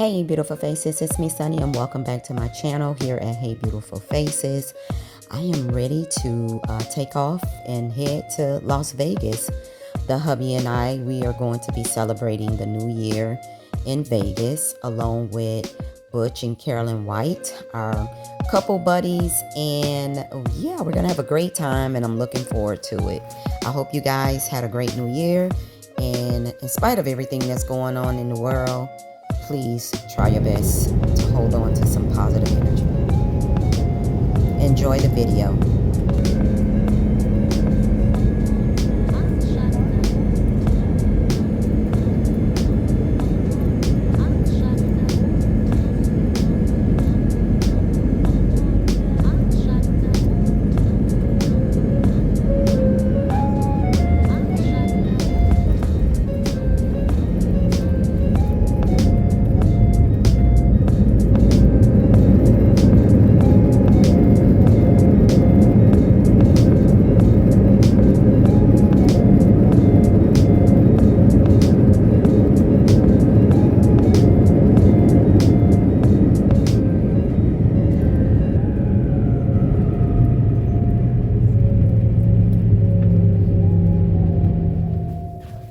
Hey beautiful faces, it's me Sunny and welcome back to my channel here at Hey Beautiful Faces. I am ready to take off and head to Las Vegas. The hubby and I, we are going to be celebrating the new year in Vegas along with Butch and Carolyn White, our couple buddies, and yeah, we're gonna have a great time and I'm looking forward to it. I hope you guys had a great new year, and in spite of everything that's going on in the world, please try your best to hold on to some positive energy. Enjoy the video.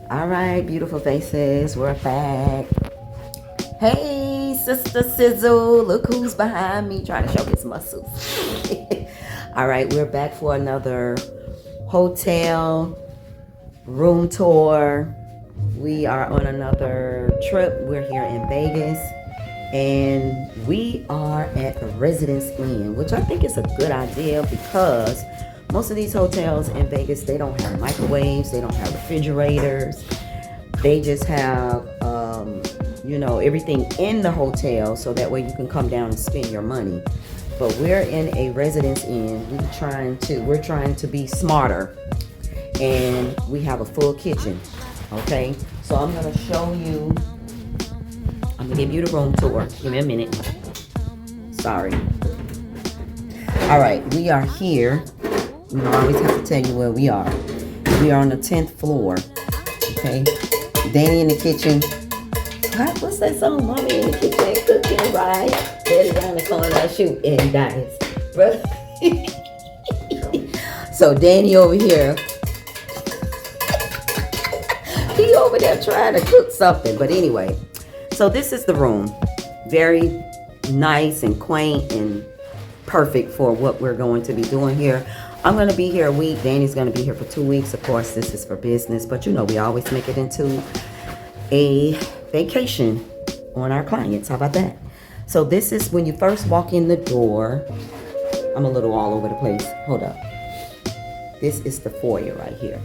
All right, beautiful faces, we're back. Hey, Sister Sizzle, look who's behind me trying to show his muscles. All right, we're back for another hotel room tour. We are on another trip. We're here in Vegas, and we are at the Residence Inn, which I think is a good idea because most of these hotels in Vegas, they don't have microwaves, they don't have refrigerators. They just have, everything in the hotel so that way you can come down and spend your money. But we're in a Residence Inn. We're trying to be smarter, and we have a full kitchen. Okay, so I'm gonna show you. I'm gonna give you the room tour. Give me a minute. Sorry. All right, we are here. We don't always have to tell you where we are. We are on the 10th floor. Okay. Danny in the kitchen. What's that song? Mommy in the kitchen cooking, right? Daddy down the corner shooting dice. So Danny over here. He over there trying to cook something. But anyway, so this is the room. Very nice and quaint and perfect for what we're going to be doing here. I'm going to be here a week. Danny's going to be here for 2 weeks. Of course, this is for business, but we always make it into a vacation on our clients. How about that? So this is when you first walk in the door. I'm a little all over the place. Hold up. This is the foyer right here.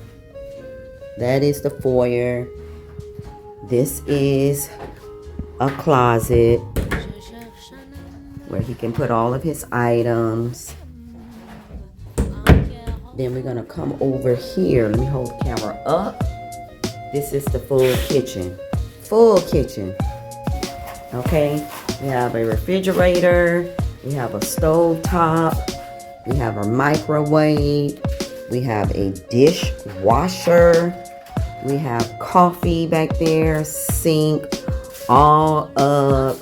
That is the foyer. This is a closet where he can put all of his items. Then we're gonna come over here. Let me hold the camera up. This is the full kitchen. Full kitchen. Okay. We have a refrigerator. We have a stove top. We have a microwave. We have a dishwasher. We have coffee back there. Sink. All of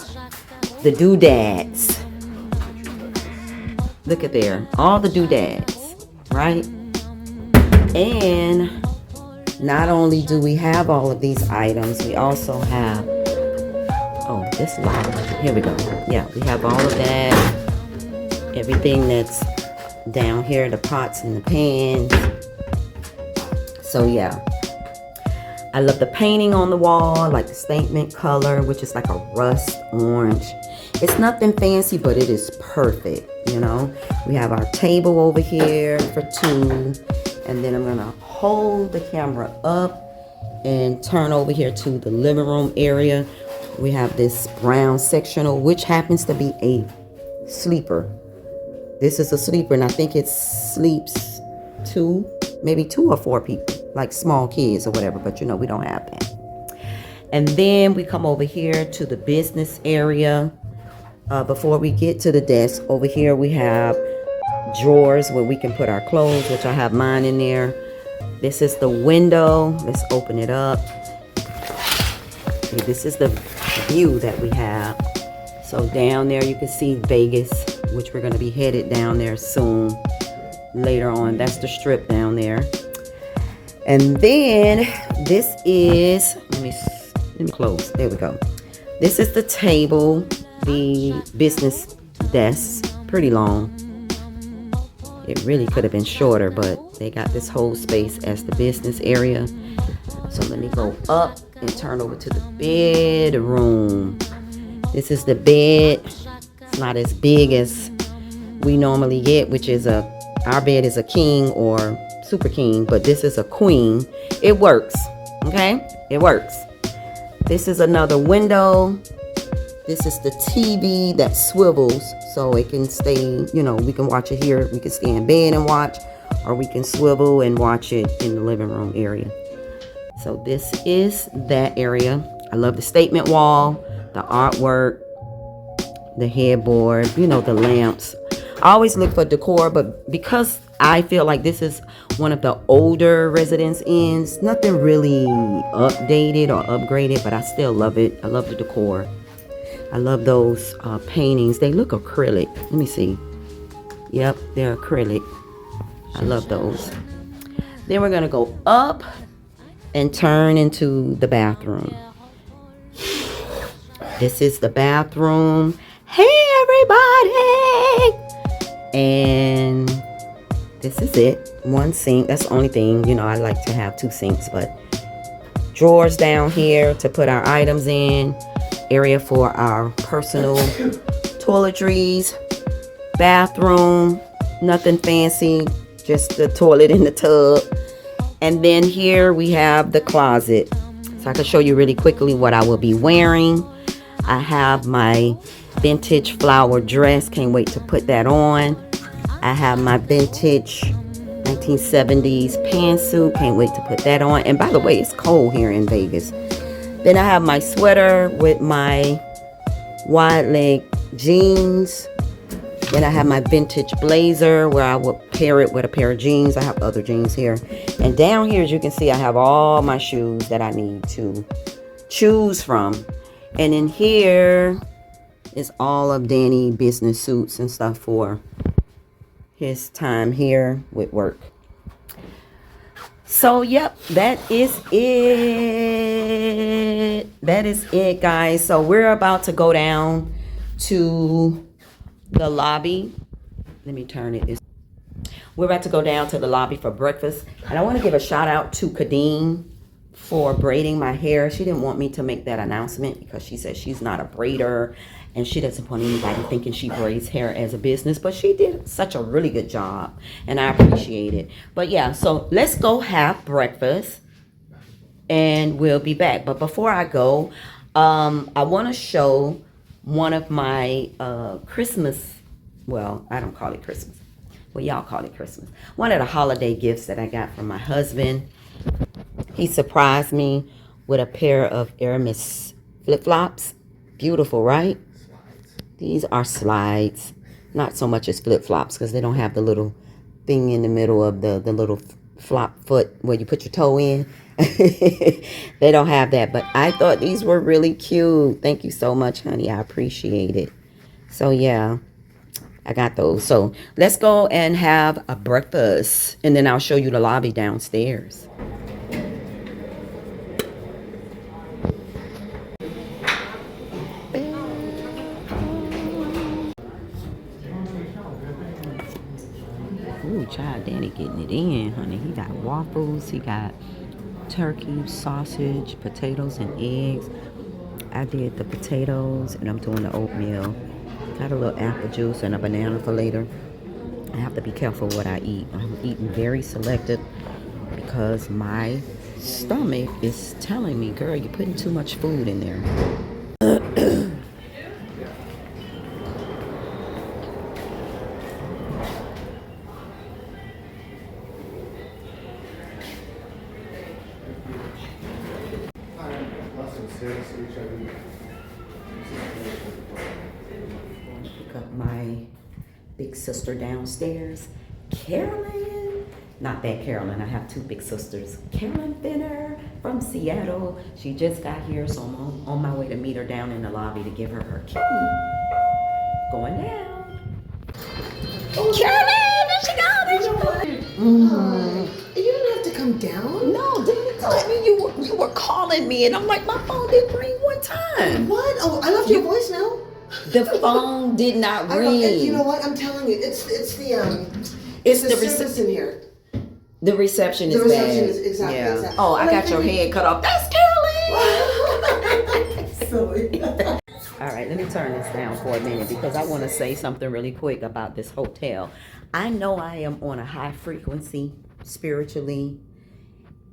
the doodads. Look at there. All the doodads. Right? And not only do we have all of these items, we also have, oh, this loud. Here we go. Yeah, we have all of that. Everything that's down here, the pots and the pans. So yeah. I love the painting on the wall, like the statement color, which is like a rust orange. It's nothing fancy, but it is perfect. We have our table over here for 2, and then I'm gonna hold the camera up and turn over here to the living room area. We have this brown sectional, which happens to be a sleeper. This is a sleeper, and I think it sleeps maybe 2 or 4 people, like small kids or whatever, but we don't have that. And then we come over here to the business area. Before we get to the desk, over here we have drawers where we can put our clothes, which I have mine in there. This is the window. Let's open it up. Okay, this is the view that we have. So down there you can see Vegas, which we're going to be headed down there soon later on. That's the strip down there. And then this is, let me close. There we go. This is the table, the business desk. Pretty long. It really could have been shorter, but they got this whole space as the business area. So let me go up and turn over to the bedroom. This is the bed. It's not as big as we normally get, which is our bed is a king or super king, but this is a queen. It works, okay? It works. This is another window. This is the TV that swivels, so it can stay, you know, we can watch it here. We can stay in bed and watch, or we can swivel and watch it in the living room area. So this is that area. I love the statement wall, the artwork, the headboard, you know, the lamps. I always look for decor, but because I feel like this is one of the older residence inns, nothing really updated or upgraded, but I still love it. I love the decor. I love those paintings. They look acrylic. Let me see. Yep, they're acrylic. I love those. Then we're going to go up and turn into the bathroom. This is the bathroom. Hey, everybody! And this is it. One sink. That's the only thing. You know, I like to have two sinks, but drawers down here to put our items in. Area for our personal toiletries. Bathroom. Nothing fancy. Just the toilet and the tub. And then here we have the closet. So I can show you really quickly what I will be wearing. I have my vintage flower dress. Can't wait to put that on. I have my vintage 1970s pantsuit. Can't wait to put that on. And by the way, it's cold here in Vegas. Then I have my sweater with my wide leg jeans. Then I have my vintage blazer where I will pair it with a pair of jeans. I have other jeans here. And down here, as you can see, I have all my shoes that I need to choose from. And in here is all of Danny business suits and stuff for his time here with work. So, yep, that is it. That is it, guys. So we're about to go down to the lobby. Let me turn it. We're about to go down to the lobby for breakfast. And I want to give a shout out to Kadeen for braiding my hair. She didn't want me to make that announcement because she said she's not a braider and she doesn't want anybody thinking she braids hair as a business, but she did such a really good job and I appreciate it. But yeah, so let's go have breakfast and we'll be back. But before I go, I want to show one of my Christmas, well, I don't call it Christmas. Well, y'all call it Christmas. One of the holiday gifts that I got from my husband. He surprised me with a pair of Hermes flip-flops. Beautiful, right? These are slides. Not so much as flip-flops because they don't have the little thing in the middle of the little flop foot where you put your toe in. They don't have that. But I thought these were really cute. Thank you so much, honey. I appreciate it. So, yeah. I got those. So, let's go and have a breakfast. And then I'll show you the lobby downstairs. Ooh, child, Danny getting it in, honey. He got waffles, he got turkey, sausage, potatoes, and eggs. I did the potatoes, and I'm doing the oatmeal. Got a little apple juice and a banana for later. I have to be careful what I eat. I'm eating very selective because my stomach is telling me, girl, you're putting too much food in there. Pick up my big sister downstairs, Carolyn. Not that Carolyn. I have two big sisters. Carolyn Finner from Seattle. She just got here, so I'm on my way to meet her down in the lobby to give her her key. Going down. Oh, Carolyn, there she goes. There she goes. You didn't have to come down. No, Danny told me you were calling me, and I'm like, my phone didn't ring one time. What? Oh, I left your voicemail. The phone did not ring. You know what? I'm telling you, it's the service in here. The reception is bad. The reception is exactly. Oh, I got your head cut off. That's Carolyn. Silly. All right, let me turn this down for a minute because I want to say something really quick about this hotel. I know I am on a high frequency spiritually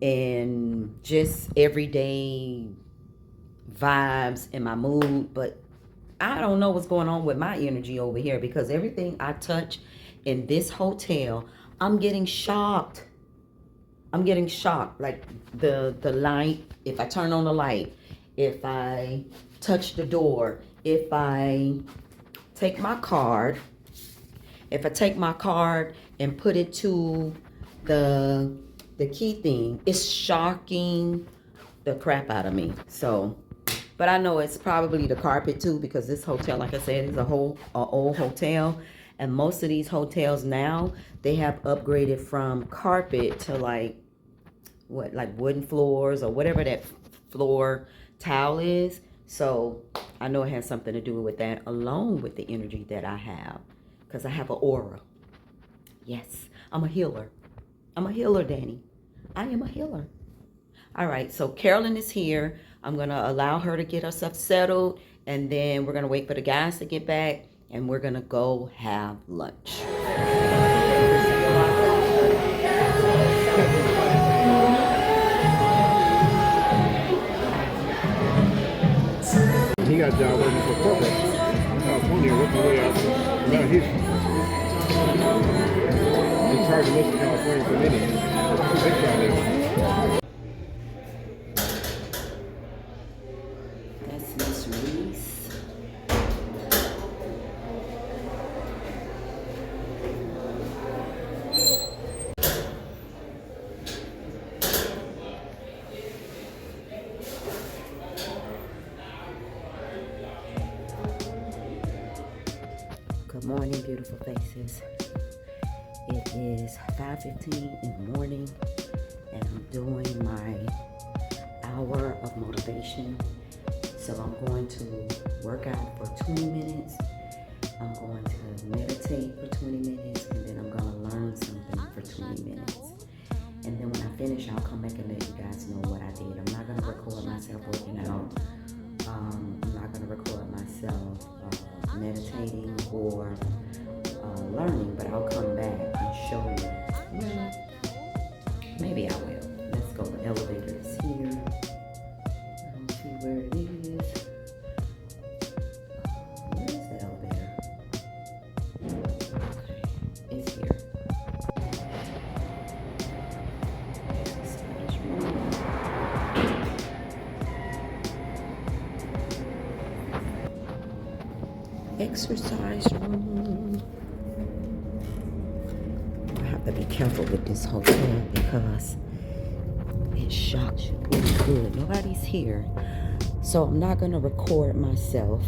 and just everyday vibes in my mood, but I don't know what's going on with my energy over here because everything I touch in this hotel, I'm getting shocked. Like the light, if I turn on the light, if I touch the door, if I take my card and put it to the key thing, it's shocking the crap out of me. So, but I know it's probably the carpet too, because this hotel, like I said, is a old hotel, and most of these hotels now, they have upgraded from carpet to like wooden floors or whatever that floor tile is. So I know it has something to do with that, along with the energy that I have, because I have an aura. Yes, I'm a healer. I'm a healer, Danny. I am a healer. All right, so Carolyn is here. I'm going to allow her to get herself settled, and then we're going to wait for the guys to get back, and we're going to go have lunch. He got a job working for corporate in California, working way out now he's in charge of most of California for many. He's big guy now. That's Miss Reese. Good morning, beautiful faces. It is 5:15 in the morning, and I'm doing my hour of motivation. So I'm going to work out for 20 minutes. I'm going to meditate for 20 minutes, and then I'm going to learn something for 20 minutes. And then when I finish, I'll come back and let you guys know what I did. I'm not going to record myself working out. I'm not going to record myself meditating or learning, but I'll come back and show you. Maybe I will. Let's go. The elevator is here. I don't see where it is. Where is the elevator? Okay, it's here. Exercise room. I have to be careful with this hotel because it shocks you really good. Nobody's here, so I'm not going to record myself,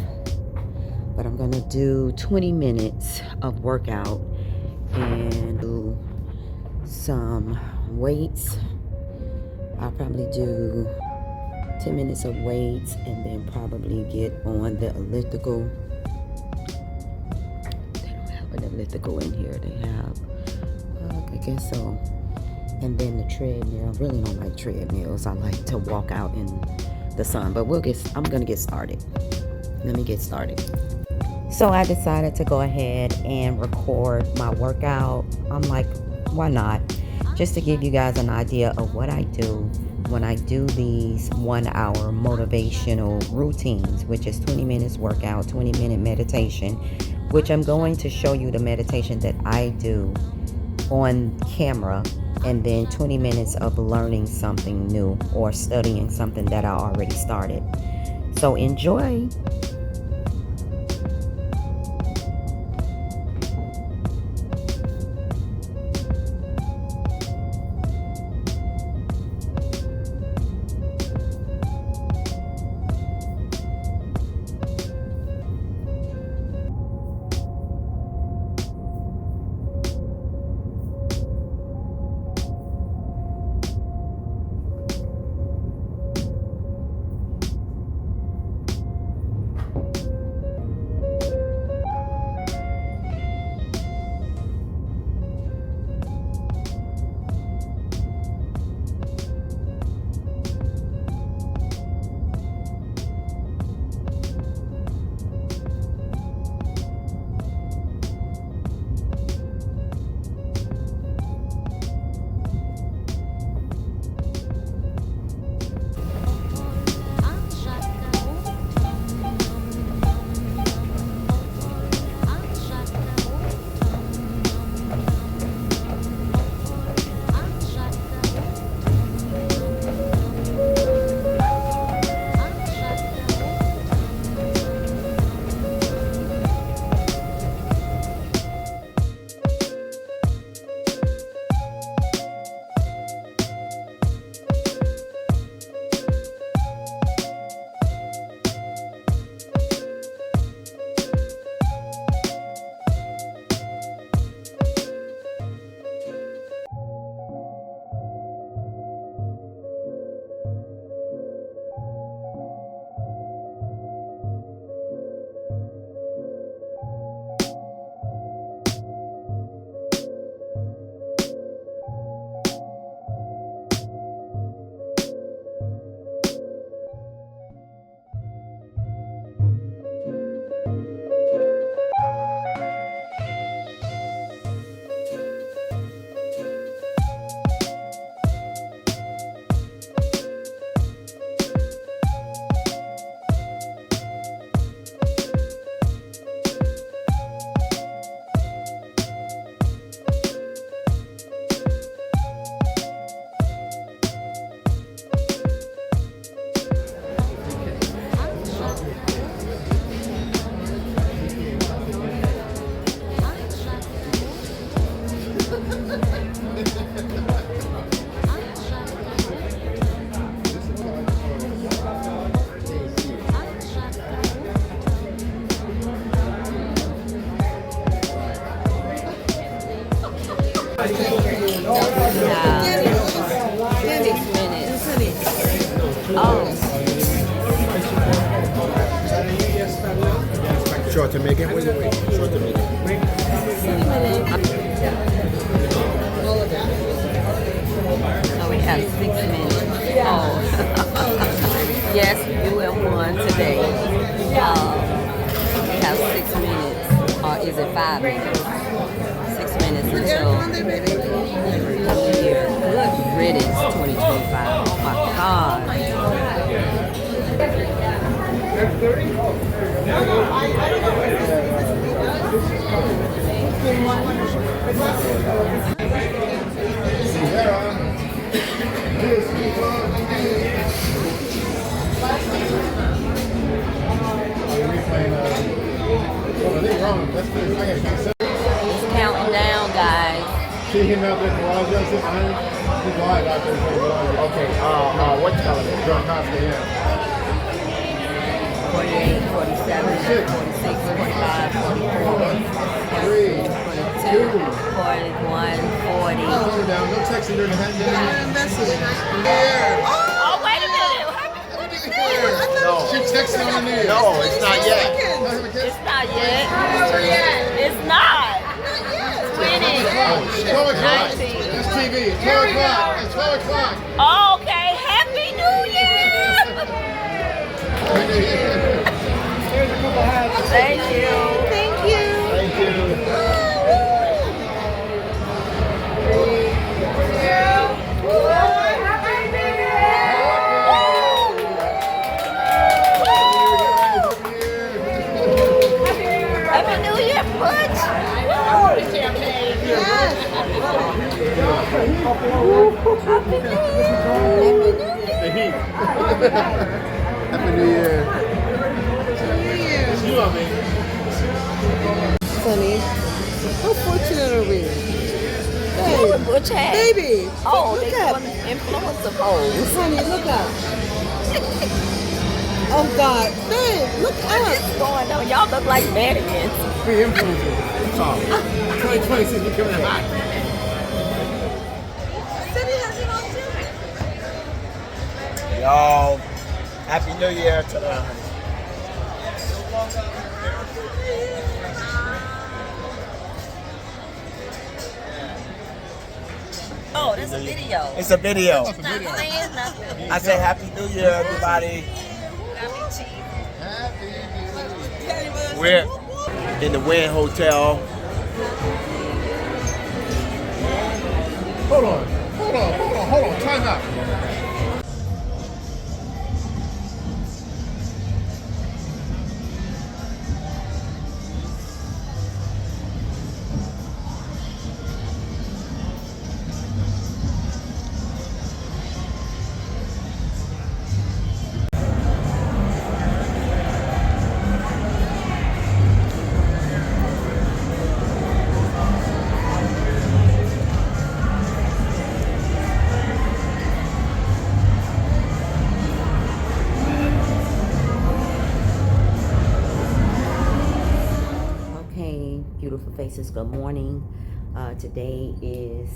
but I'm going to do 20 minutes of workout and do some weights. I'll probably do 10 minutes of weights and then probably get on the elliptical. Elliptical in here. They have, I guess so. And then the treadmill. I really don't like treadmills. I like to walk out in the sun. But I'm gonna get started. Let me get started. So I decided to go ahead and record my workout. I'm like, why not? Just to give you guys an idea of what I do when I do these 1 hour motivational routines, which is 20 minutes workout, 20-minute meditation, which I'm going to show you the meditation that I do on camera, and then 20 minutes of learning something new or studying something that I already started. So enjoy. Short to make it. Wait. Short to make it. So we have 6 minutes. Oh. Yes, you have won today. We have 6 minutes. Or is it 5 minutes? 6 minutes until New Year. Good riddance 2025. Oh my God. It's counting down, guys. See him out there, garage, he's live out there. Okay, what color? John Costa, yeah. 48, 47, 46, 45, 44, 3, 42, 41, 40. Calm down, no texting during the hand down. Oh, wait a minute. What is this? No. She texted on the New Year. No, it's not yet. It's not yet. It's not. 20. 12 o'clock. 19. It's TV. It's 12 o'clock. It's 12 o'clock. Okay, Happy New Year. Here's a couple hats. Thank you. Thank you. Thank you. Happy New Year, Butch. I want a champagne. Happy New Year. It's you, I mean. Honey, how fortunate are we? What would Butch have? Baby, Oh, look they up. doing influencer pose. Honey, look up. Oh God, babe, look up. What's going on? Y'all look like mannequins. Free influencer. That's all. 2026 is coming hot. Y'all, Happy New Year to them. Oh, that's a video. It's a video. Not saying nothing. I say Happy New Year, everybody. We're in the Wynn Hotel. Hold on. Time out. Beautiful faces, good morning. Today is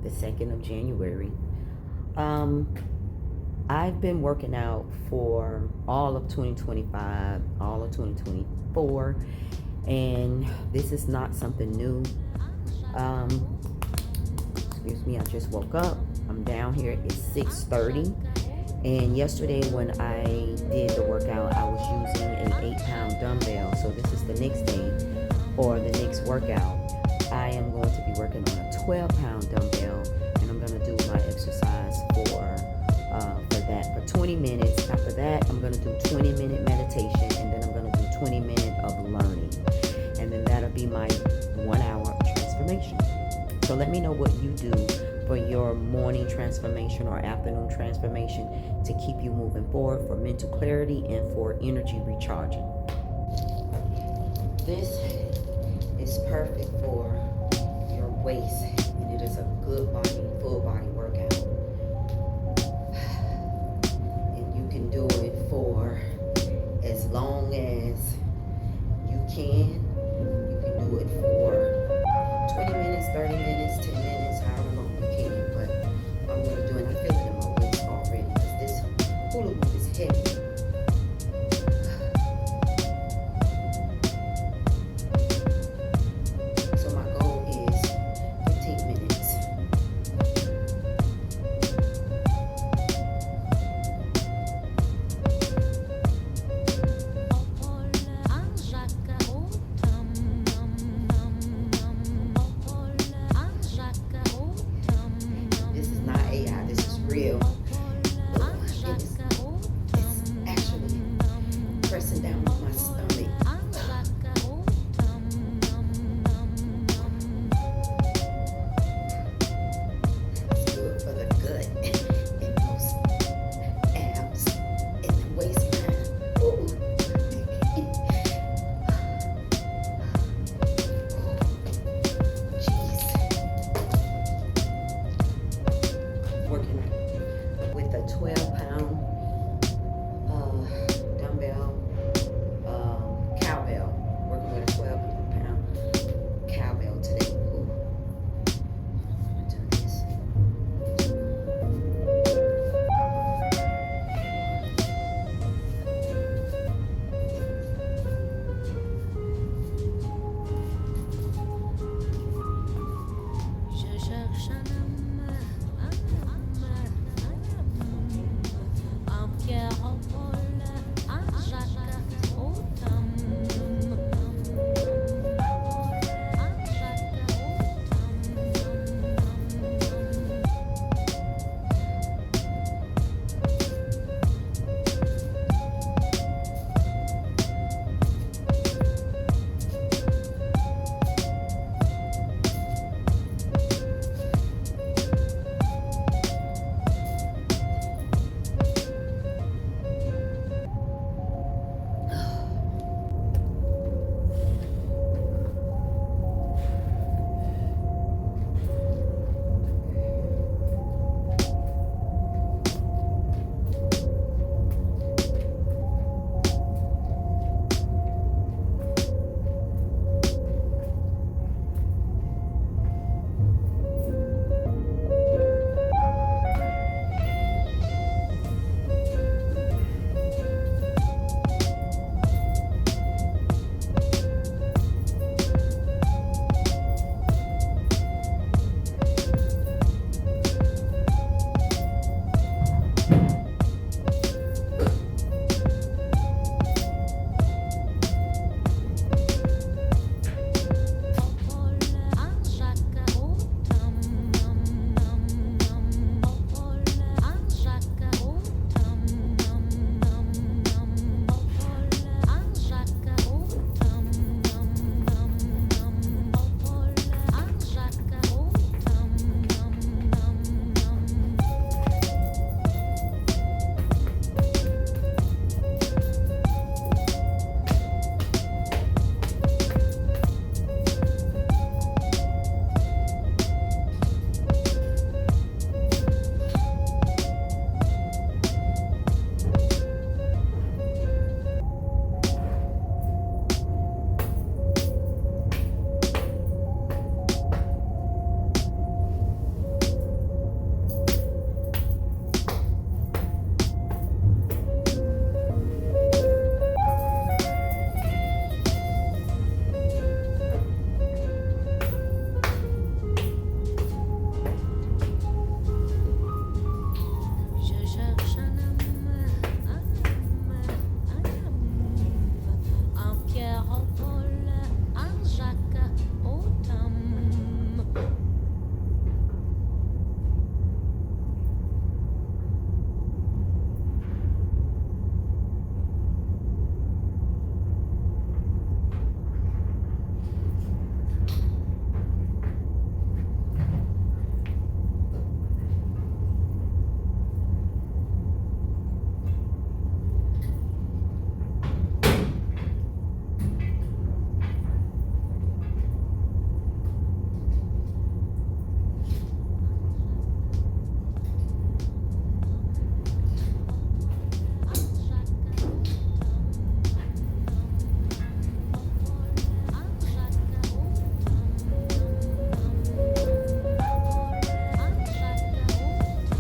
the 2nd of January. I've been working out for all of 2025, all of 2024, and this is not something new. Excuse me, I just woke up. I'm down here. It's 6:30. And yesterday when I did the workout, I was using an 8-pound dumbbell. So this is the next day, or the next workout. I am going to be working on a 12-pound dumbbell, and I'm going to do my exercise for that for 20 minutes. After that, I'm going to do 20-minute meditation, and then I'm going to do 20 minutes of learning. And then that'll be my 1 hour transformation. So let me know what you do for your morning transformation or afternoon transformation to keep you moving forward, for mental clarity and for energy recharging. This is perfect for your waist, and it'll real. Oh, it's actually pressing down on my stomach. It's good for the gut and most abs and the waistline. Ooh. Jeez. Working with a 12-pound dumbbell cowbell. Working with a 12-pound cowbell today. Ooh. Do this.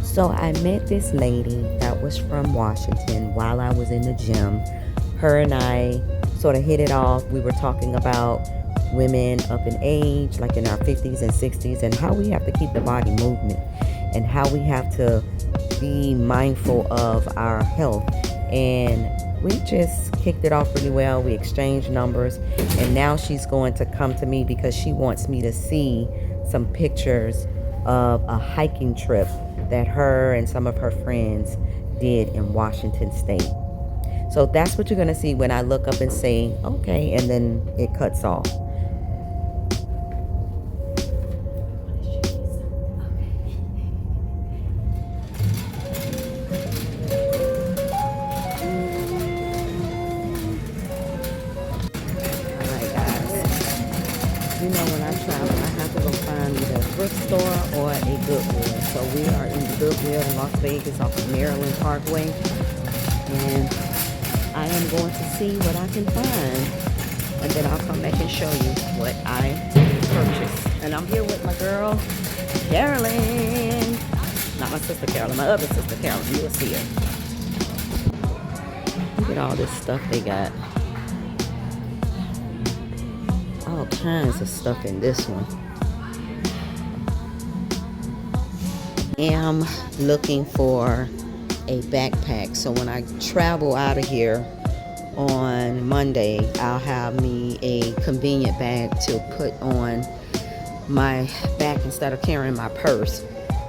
So I met this lady that was from Washington while I was in the gym. Her and I sort of hit it off. We were talking about women up in age, like in our 50s and 60s, and how we have to keep the body movement and how we have to be mindful of our health. And we just kicked it off really well. We exchanged numbers, and now she's going to come to me because she wants me to see some pictures of a hiking trip that her and some of her friends did in Washington State. So that's what you're going to see when I look up and say, okay, and then it cuts off. You know, when I travel, I have to go find either a thrift store or a Goodwill. So we are in the Goodwill in Las Vegas off of Maryland Parkway. And I am going to see what I can find. And then I'll come back and show you what I purchased. And I'm here with my girl, Carolyn. Not my sister Carolyn, my other sister Carolyn. You will see her. Look at all this stuff they got. All kinds of stuff in this one. Am looking for a backpack, so when I travel out of here on Monday, I'll have me a convenient bag to put on my back instead of carrying my purse.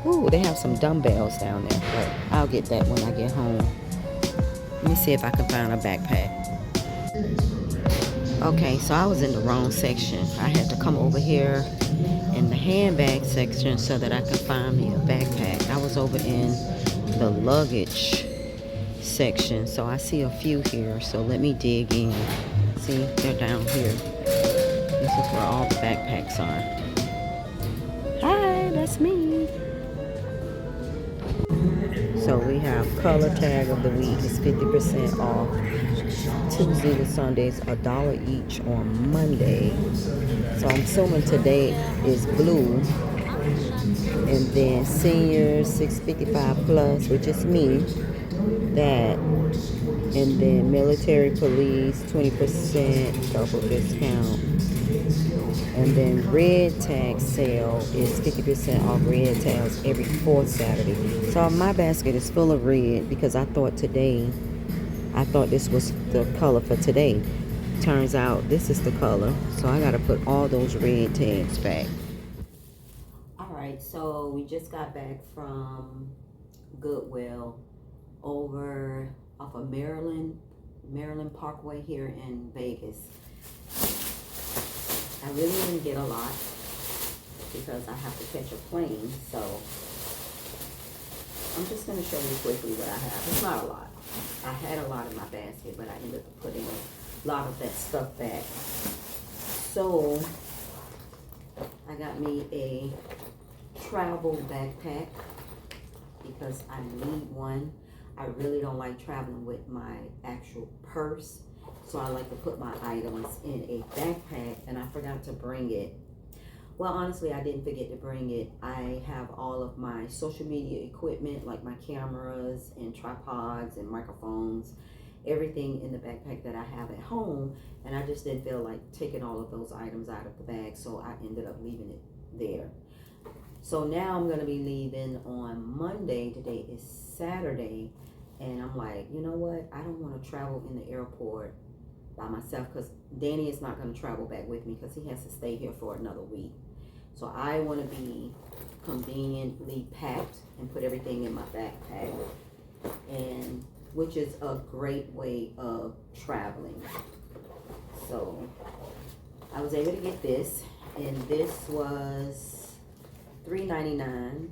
Ooh, they have some dumbbells down there, but I'll get that when I get home. Let me see if I can find a backpack. Okay, so I was in the wrong section. I had to come over here in the handbag section so that I could find me a backpack. I was over in the luggage section, so I see a few here. So let me dig in. See, they're down here. This is where all the backpacks are. Hi, that's me. So we have color tag of the week is 50% off. Tuesday to Sundays, $1 each on Monday. So I'm assuming today is blue. And then seniors, $6.55 plus, which is me. That. And then military police, 20% double discount. And then red tag sale is 50% off red tags every fourth Saturday. So my basket is full of red because I thought this was the color for today. Turns out this is the color. So I got to put all those red tags back. Alright, so we just got back from Goodwill over off of Maryland Parkway here in Vegas. I really didn't get a lot because I have to catch a plane, so I'm just going to show you quickly what I have. It's not a lot. I had a lot in my basket, but I ended up putting a lot of that stuff back. So I got me a travel backpack because I need one. I really don't like traveling with my actual purse. So I like to put my items in a backpack, and I forgot to bring it. Well, honestly, I didn't forget to bring it. I have all of my social media equipment, like my cameras and tripods and microphones, everything in the backpack that I have at home, and I just didn't feel like taking all of those items out of the bag, so I ended up leaving it there. So now I'm going to be leaving on Monday. Today is Saturday, and I'm like, you know what? I don't want to travel in the airport by myself because Danny is not going to travel back with me because he has to stay here for another week. So I want to be conveniently packed and put everything in my backpack, and which is a great way of traveling. So I was able to get this, and this was $3.99,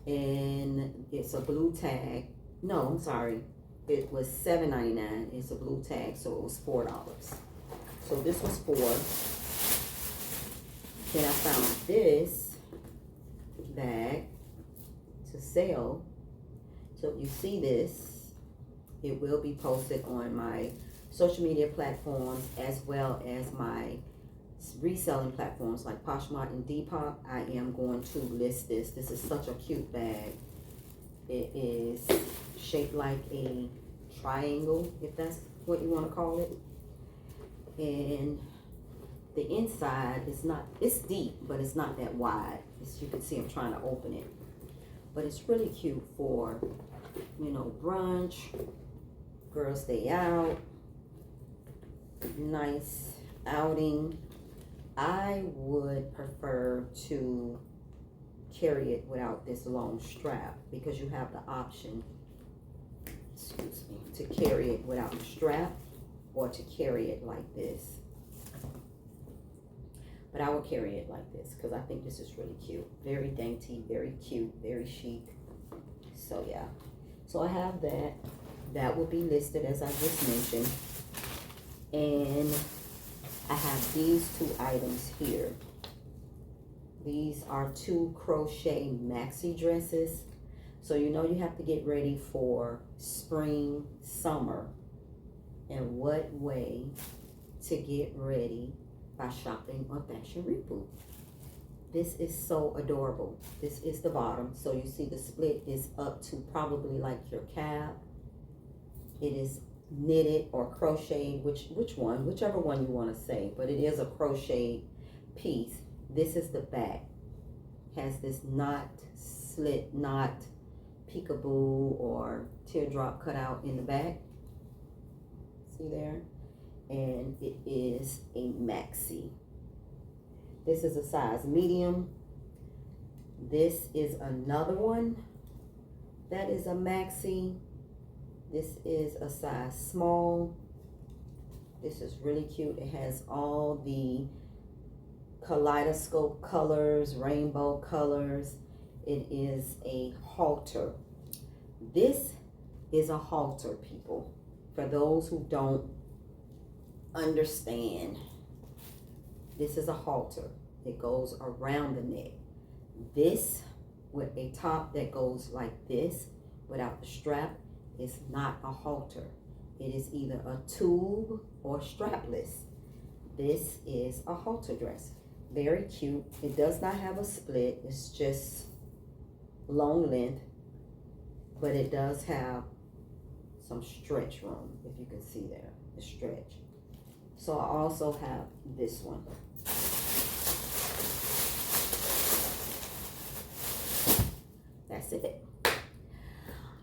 and it's a blue tag. No, I'm sorry. It was $7.99. It's a blue tag, so it was $4. So this was $4. Then I found this bag to sell. So if you see this, it will be posted on my social media platforms as well as my reselling platforms like Poshmark and Depop. I am going to list this. This is such a cute bag. It is shaped like a triangle, if that's what you want to call it. And the inside is not, it's deep, but it's not that wide. As you can see, I'm trying to open it. But it's really cute for, you know, brunch, girls day out, nice outing. I would prefer to carry it without this long strap, because you have the option, excuse me, to carry it without the strap or to carry it like this. But I will carry it like this because I think this is really cute. Very dainty, very cute, very chic. So yeah. So I have that. That will be listed as I just mentioned. And I have these two items here. These are 2 crochet maxi dresses. So you know you have to get ready for spring, summer. And what way to get ready by shopping on Fashion Reboot. This is so adorable. This is the bottom. So you see the split is up to probably like your calf. It is knitted or crocheted, whichever one you want to say, but it is a crochet piece. This is the back. Has this knot, slit knot, peekaboo or teardrop cut out in the back. See there? And it is a maxi. This is a size medium. This is another one that is a maxi. This is a size small. This is really cute. It has all the kaleidoscope colors, rainbow colors. It is a halter. This is a halter, people. For those who don't understand, this is a halter. It goes around the neck. This with a top that goes like this without the strap is not a halter. It is either a tube or strapless. This is a halter dress. Very cute. It does not have a split. It's just long length, but it does have some stretch room, if you can see there, the stretch. So I also have this one. That's it.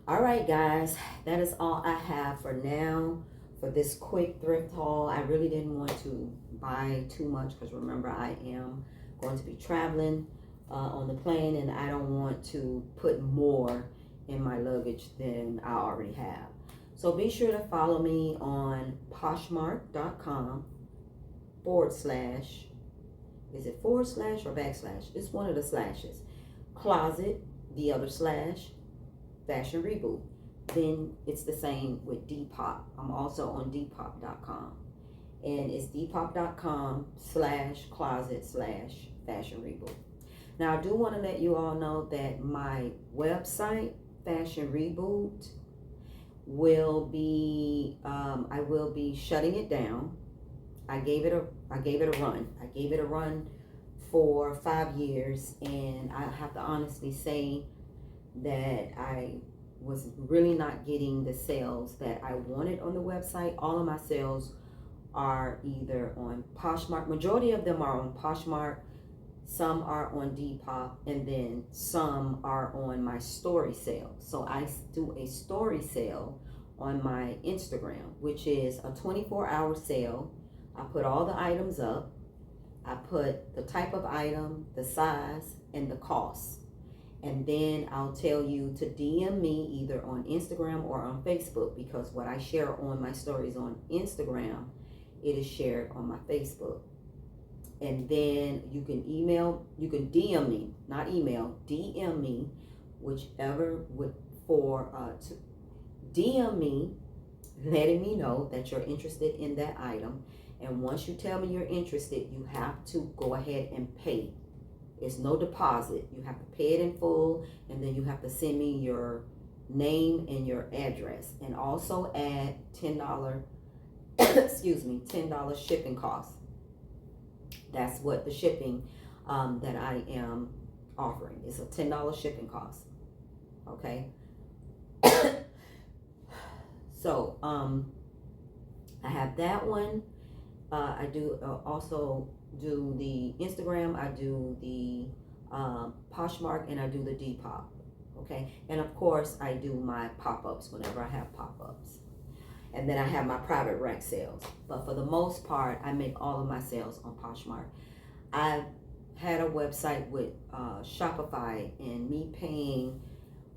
All right, guys, that is all I have for now for this quick thrift haul. I really didn't want to buy too much because remember, I am going to be traveling on the plane, and I don't want to put more in my luggage than I already have. So be sure to follow me on Poshmark.com /, is it / or /? It's one of the slashes. Closet, the other / Fashion Reboot. Then it's the same with Depop. I'm also on Depop.com. And it's Depop.com /closet / Fashion Reboot. Now I do want to let you all know that my website, Fashion Reboot, will be I will be shutting it down. I gave it a run. I gave it a run for 5 years, and I have to honestly say that I was really not getting the sales that I wanted on the website. All of my sales are either on Poshmark. Majority of them are on Poshmark. Some are on Depop, and then some are on my story sale. So I do a story sale on my Instagram, which is a 24-hour sale. I put all the items up. I put the type of item, the size, and the cost. And then I'll tell you to DM me either on Instagram or on Facebook, because what I share on my stories on Instagram, it is shared on my Facebook. And then you can DM me, not email, DM me, whichever DM me, letting me know that you're interested in that item. And once you tell me you're interested, you have to go ahead and pay. It's no deposit. You have to pay it in full, and then you have to send me your name and your address, and also add $10 $10 shipping costs. That's what the shipping that I am offering. It's a $10 shipping cost. Okay. So I have that one. I do also do the Instagram. I do the Poshmark, and I do the Depop. Okay. And of course I do my pop-ups whenever I have pop-ups. And then I have my private rack sales. But for the most part, I make all of my sales on Poshmark. I had a website with Shopify, and me paying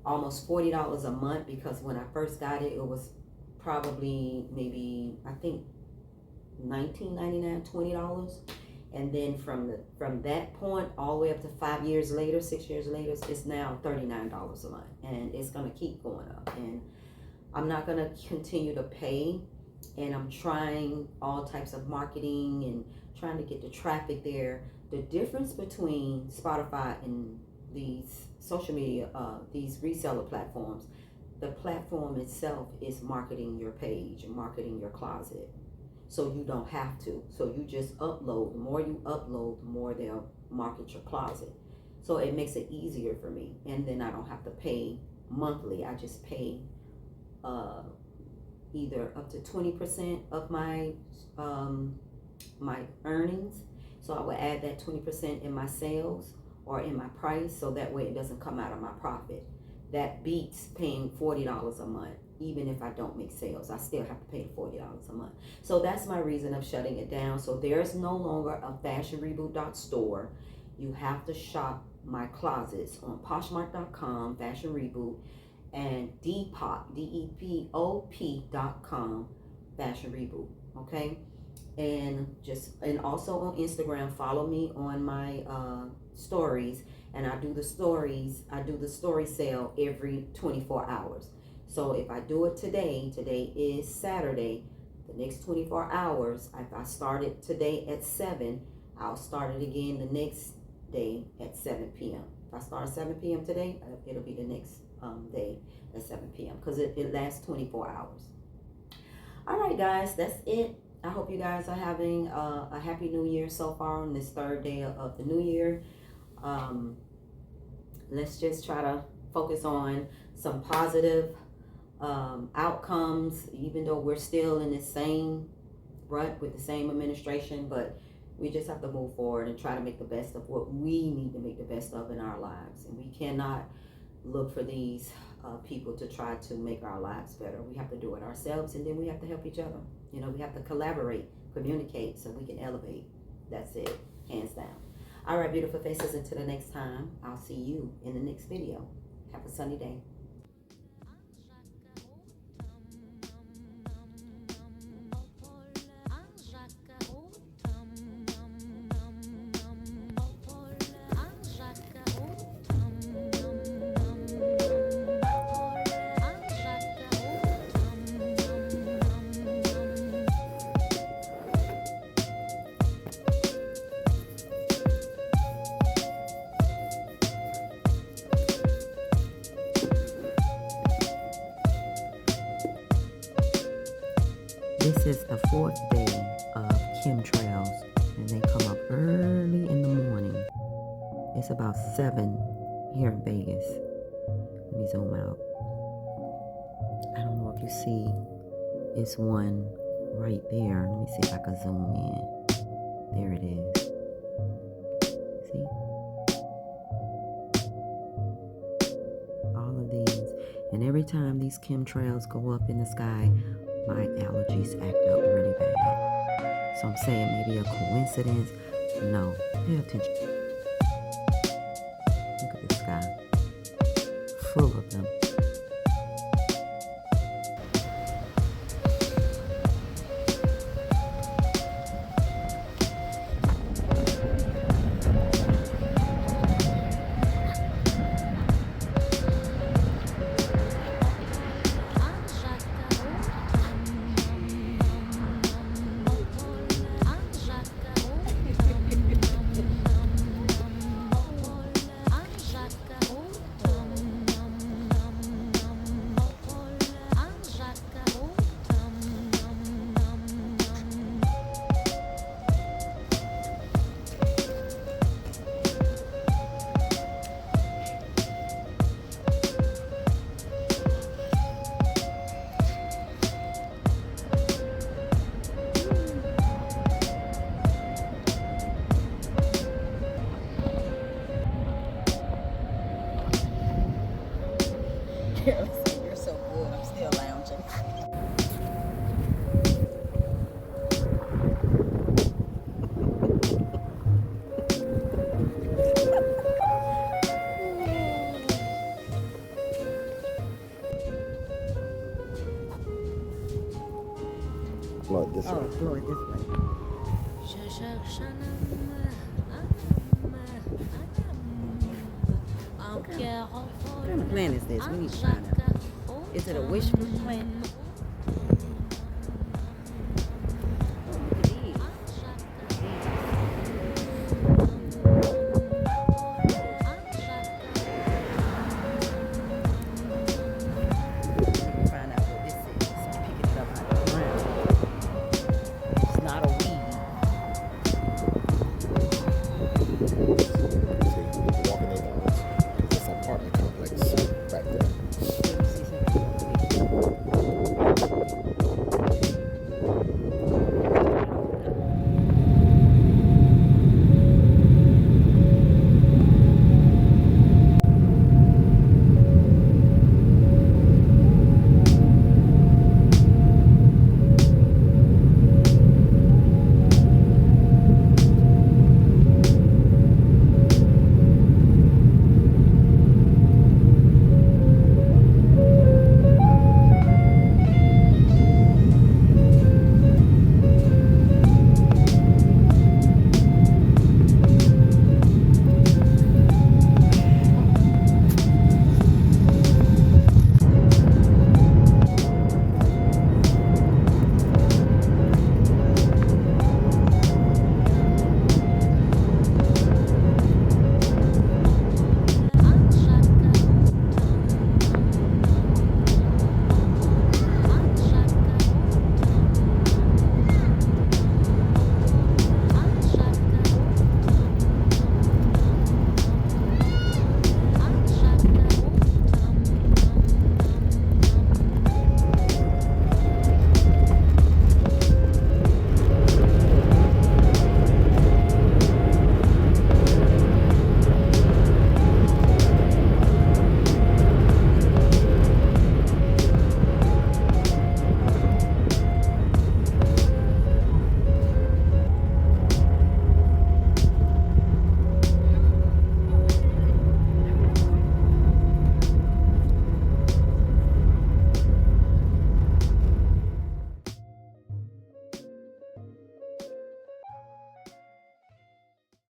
almost $40 a month, because when I first got it, it was probably maybe, I think, $19.99, $20. And then from that point all the way up to 5 years later, 6 years later, it's now $39 a month, and it's gonna keep going up. And I'm not gonna continue to pay, and I'm trying all types of marketing and trying to get the traffic there. The difference between Spotify and these social media, these reseller platforms, the platform itself is marketing your page and marketing your closet. So you don't have to. So you just upload. The more you upload, the more they'll market your closet. So it makes it easier for me. And then I don't have to pay monthly. I just pay either up to 20% of my my earnings. So I will add that 20% in my sales or in my price, so that way it doesn't come out of my profit. That beats paying $40 a month. Even if I don't make sales, I still have to pay $40 a month. So that's my reason of shutting it down. So there's no longer a fashionreboot.store. You have to shop my closets on Poshmark.com, Fashion Reboot, and Depop, DEPOP.com, Fashion Reboot. Okay, and also on Instagram, follow me on my stories, and I do the story sale every 24 hours. So if I do it today is Saturday, the next 24 hours, if I start it today at 7, I'll start it again the next day at 7 p.m. If I start at 7 p.m. today, it'll be the next day at 7 p.m. because it lasts 24 hours. All right, guys, that's it. I hope you guys are having a happy new year so far on this third day of the new year. Let's just try to focus on some positive outcomes, even though we're still in the same rut with the same administration, but we just have to move forward and try to make the best of what we need to make the best of in our lives. And we cannot look for these people to try to make our lives better. We have to do it ourselves, and then we have to help each other. You know, we have to collaborate, communicate, so we can elevate. That's it, hands down. All right, beautiful faces, until the next time, I'll see you in the next video. Have a sunny day. This is the 4th day of chemtrails, and they come up early in the morning. It's about 7 here in Vegas. Let me zoom out. I don't know if you see, it's one right there. Let me see if I can zoom in. There it is. See? All of these. And every time these chemtrails go up in the sky, my allergies act up really bad. So I'm saying maybe a coincidence. No, pay attention. Look at the sky. Full of them. You're so good. I'm still lounging. Blow it this Oh, way. blow it this way. What kind of plant is this? We need to find out. Is it a wish plant?